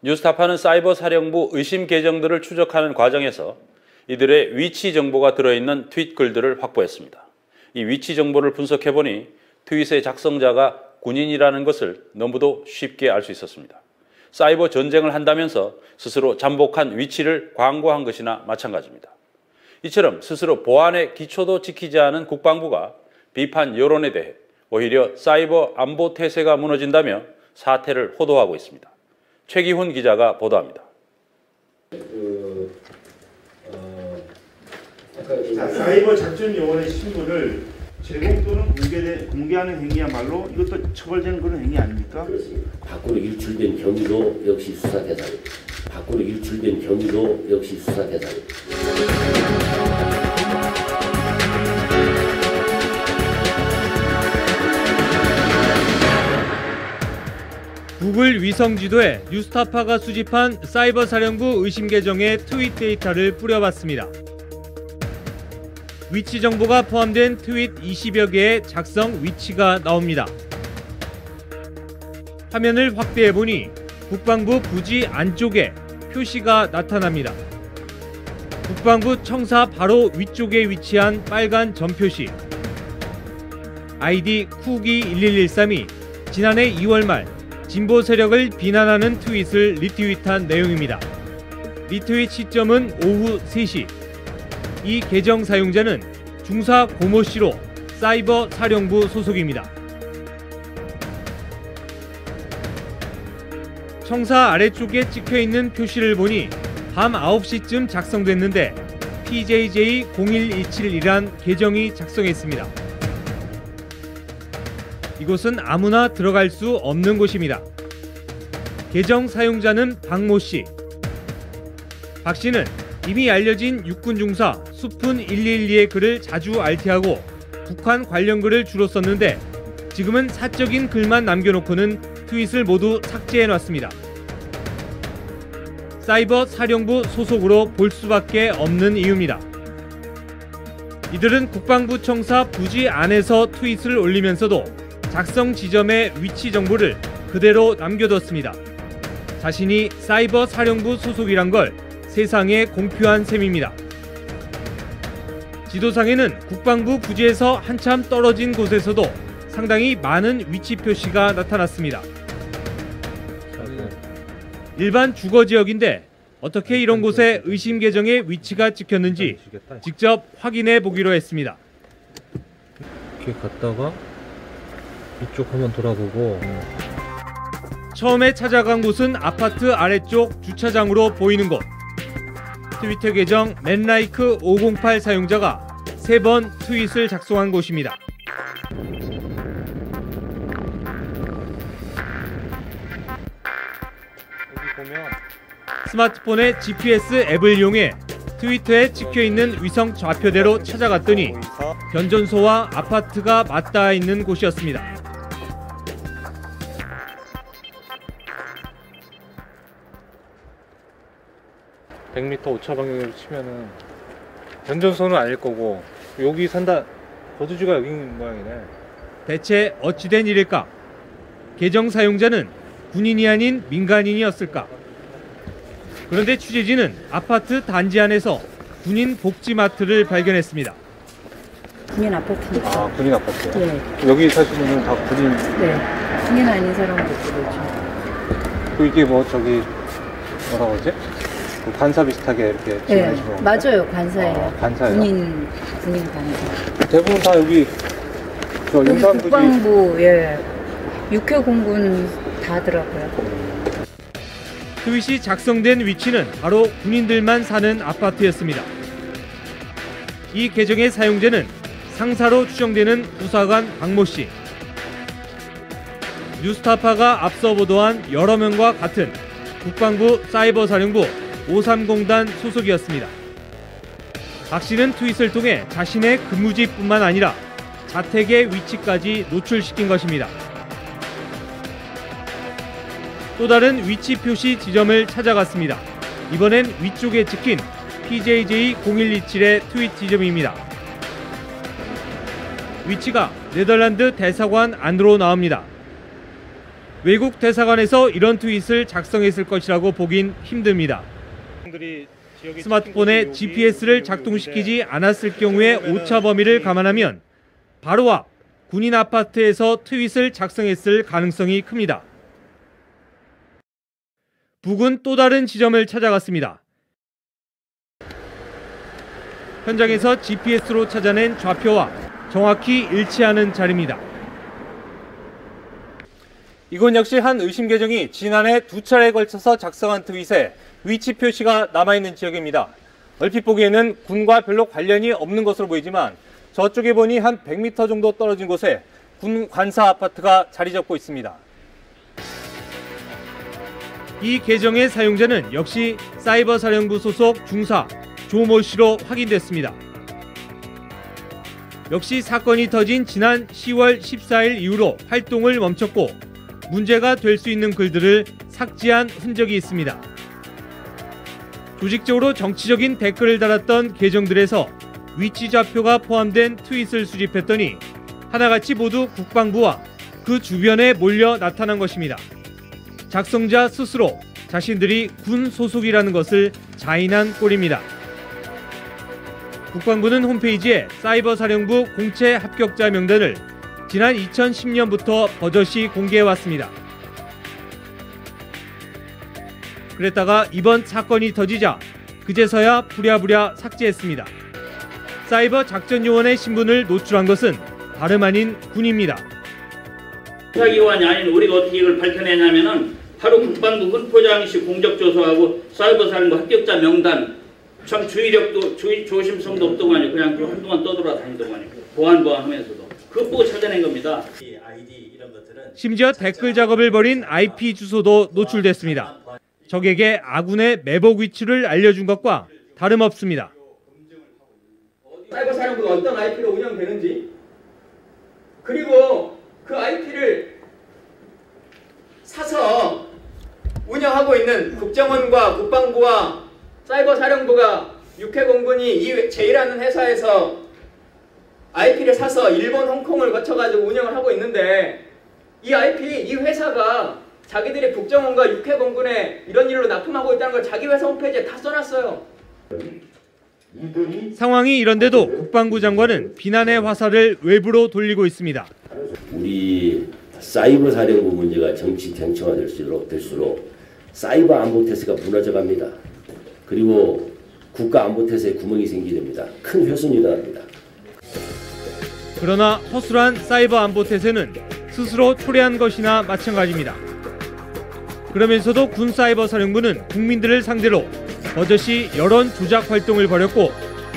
뉴스타파는 사이버 사령부 의심 계정들을 추적하는 과정에서 이들의 위치 정보가 들어있는 트윗 글들을 확보했습니다. 이 위치 정보를 분석해보니 트윗의 작성자가 군인이라는 것을 너무도 쉽게 알 수 있었습니다. 사이버 전쟁을 한다면서 스스로 잠복한 위치를 광고한 것이나 마찬가지입니다. 이처럼 스스로 보안의 기초도 지키지 않은 국방부가 비판 여론에 대해 오히려 사이버 안보 태세가 무너진다며 사태를 호도하고 있습니다. 최기훈 기자가 보도합니다. 사이버 작전 요원의 신분을 제공 또는 공개하는 행위야말로 이것도 처벌되는 그런 행위 아닙니까? 그렇습니다. 밖으로 유출된 경위도 역시 수사 대상입니다. 밖으로 유출된 경위도 역시 수사 대상입니다. 구글 위성 지도에 뉴스타파가 수집한 사이버 사령부 의심 계정의 트윗 데이터를 뿌려봤습니다. 위치 정보가 포함된 트윗 20여 개의 작성 위치가 나옵니다. 화면을 확대해보니 국방부 부지 안쪽에 표시가 나타납니다. 국방부 청사 바로 위쪽에 위치한 빨간 점표시. 아이디 쿠기1113이 지난해 2월 말 진보 세력을 비난하는 트윗을 리트윗한 내용입니다. 리트윗 시점은 오후 3시. 이 계정 사용자는 중사 고모 씨로 사이버 사령부 소속입니다. 청사 아래쪽에 찍혀있는 표시를 보니 밤 9시쯤 작성됐는데 PJJ0127이란 계정이 작성했습니다. 이곳은 아무나 들어갈 수 없는 곳입니다. 계정 사용자는 박모 씨. 박 씨는 이미 알려진 육군 중사 수푼 112의 글을 자주 RT하고 북한 관련 글을 주로 썼는데 지금은 사적인 글만 남겨놓고는 트윗을 모두 삭제해놨습니다. 사이버 사령부 소속으로 볼 수밖에 없는 이유입니다. 이들은 국방부 청사 부지 안에서 트윗을 올리면서도 작성 지점의 위치 정보를 그대로 남겨뒀습니다. 자신이 사이버 사령부 소속이란 걸 세상에 공표한 셈입니다. 지도상에는 국방부 부지에서 한참 떨어진 곳에서도 상당히 많은 위치 표시가 나타났습니다. 일반 주거 지역인데 어떻게 이런 곳에 의심 계정의 위치가 찍혔는지 직접 확인해 보기로 했습니다. 이렇게 갔다가 이쪽 한번 돌아보고 처음에 찾아간 곳은 아파트 아래쪽 주차장으로 보이는 곳. 트위터 계정 맨라이크 508 사용자가 3번 트윗을 작성한 곳입니다. 여기 보면 스마트폰의 GPS 앱을 이용해 트위터에 찍혀있는 위성 좌표대로 찾아갔더니 변전소와 아파트가 맞닿아 있는 곳이었습니다. (100m) 오차 방향으로 치면은 변전소는 아닐 거고 여기 산다 거주지가 여기인 모양이네. 대체 어찌된 일일까? 계정 사용자는 군인이 아닌 민간인이었을까? 그런데 취재진은 아파트 단지 안에서 군인 복지마트를 발견했습니다. 군인 아파트입니다. 아, 군인 아파트요? 네. 여기 사시는 분은 다 군인? 네. 군인 아닌 사람도 그러죠. 또 이게 뭐 저기 뭐라고 하지? 그 관사 비슷하게 이렇게 네, 건가요? 맞아요. 관사예요. 아, 관사예요? 군인 관사. 대부분 다 여기 저 용산부지 국방부, 예. 육해공군 다 하더라고요. 트윗이 작성된 위치는 바로 군인들만 사는 아파트였습니다. 이 계정의 사용자는 상사로 추정되는 부사관 박모 씨. 뉴스타파가 앞서 보도한 여러 명과 같은 국방부 사이버 사령부 530단 소속이었습니다. 박 씨는 트윗을 통해 자신의 근무지뿐만 아니라 자택의 위치까지 노출시킨 것입니다. 또 다른 위치 표시 지점을 찾아갔습니다. 이번엔 위쪽에 찍힌 PJJ0127의 트윗 지점입니다. 위치가 네덜란드 대사관 안으로 나옵니다. 외국 대사관에서 이런 트윗을 작성했을 것이라고 보긴 힘듭니다. 스마트폰에 GPS를 작동시키지 않았을 경우의 오차 범위를 감안하면 바로 앞 군인 아파트에서 트윗을 작성했을 가능성이 큽니다. 북은 또 다른 지점을 찾아갔습니다. 현장에서 GPS로 찾아낸 좌표와 정확히 일치하는 자리입니다. 이곳 역시 한 의심 계정이 지난해 2차례에 걸쳐서 작성한 트윗에 위치 표시가 남아있는 지역입니다. 얼핏 보기에는 군과 별로 관련이 없는 것으로 보이지만 저쪽에 보니 한 100m 정도 떨어진 곳에 군 관사 아파트가 자리 잡고 있습니다. 이 계정의 사용자는 역시 사이버사령부 소속 중사 조모 씨로 확인됐습니다. 역시 사건이 터진 지난 10월 14일 이후로 활동을 멈췄고 문제가 될 수 있는 글들을 삭제한 흔적이 있습니다. 조직적으로 정치적인 댓글을 달았던 계정들에서 위치 좌표가 포함된 트윗을 수집했더니 하나같이 모두 국방부와 그 주변에 몰려 나타난 것입니다. 작성자 스스로 자신들이 군 소속이라는 것을 자인한 꼴입니다. 국방부는 홈페이지에 사이버사령부 공채 합격자 명단을 지난 2010년부터 버젓이 공개해왔습니다. 그랬다가 이번 사건이 터지자 그제서야 부랴부랴 삭제했습니다. 사이버 작전요원의 신분을 노출한 것은 다름 아닌 군입니다. 수사기관이 아닌 우리가 어떻게 이걸 밝혀내냐면은 바로 국방부 훈포장시 공적조서하고 사이버사령부 합격자 명단, 참 주의력도 조심성도 없더만요. 그냥 한동안 떠돌아다니더만요. 보안 하면서도 그거 보고 찾아낸 겁니다. 심지어 댓글 작업을 벌인 IP 주소도 노출됐습니다. 적에게 아군의 매복 위치를 알려준 것과 다름없습니다. 사이버사령부가 어떤 IP로 운영되는지, 그리고 그 IP를 사서 운영하고 있는 국정원과 국방부와 사이버사령부가 육해공군이 제이라는 회사에서 IP를 사서 일본, 홍콩을 거쳐가지고 운영을 하고 있는데, 이 IP, 이 회사가 자기들이 국정원과 육해공군에 이런 일로 납품하고 있다는 걸 자기 회사 홈페이지에 다 써놨어요. 상황이 이런데도 국방부 장관은 비난의 화살을 외부로 돌리고 있습니다. 우리 사이버 사령부 문제가 정치 쟁점화될수록 사이버 안보 태세가 무너져갑니다. 그리고 국가 안보 태세에 구멍이 생기됩니다. 큰 훼손이 일어납니다. 그러나 허술한 사이버 안보 태세는 스스로 초래한 것이나 마찬가지입니다. 그러면서도 군 사이버 사령부는 국민들을 상대로 버젓이 여론 조작 활동을 벌였고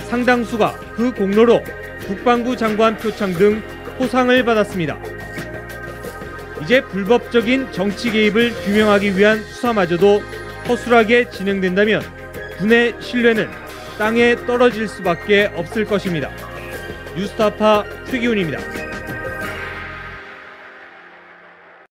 상당수가 그 공로로 국방부 장관 표창 등 포상을 받았습니다. 이제 불법적인 정치 개입을 규명하기 위한 수사마저도 허술하게 진행된다면 군의 신뢰는 땅에 떨어질 수밖에 없을 것입니다. 뉴스타파 최기훈입니다.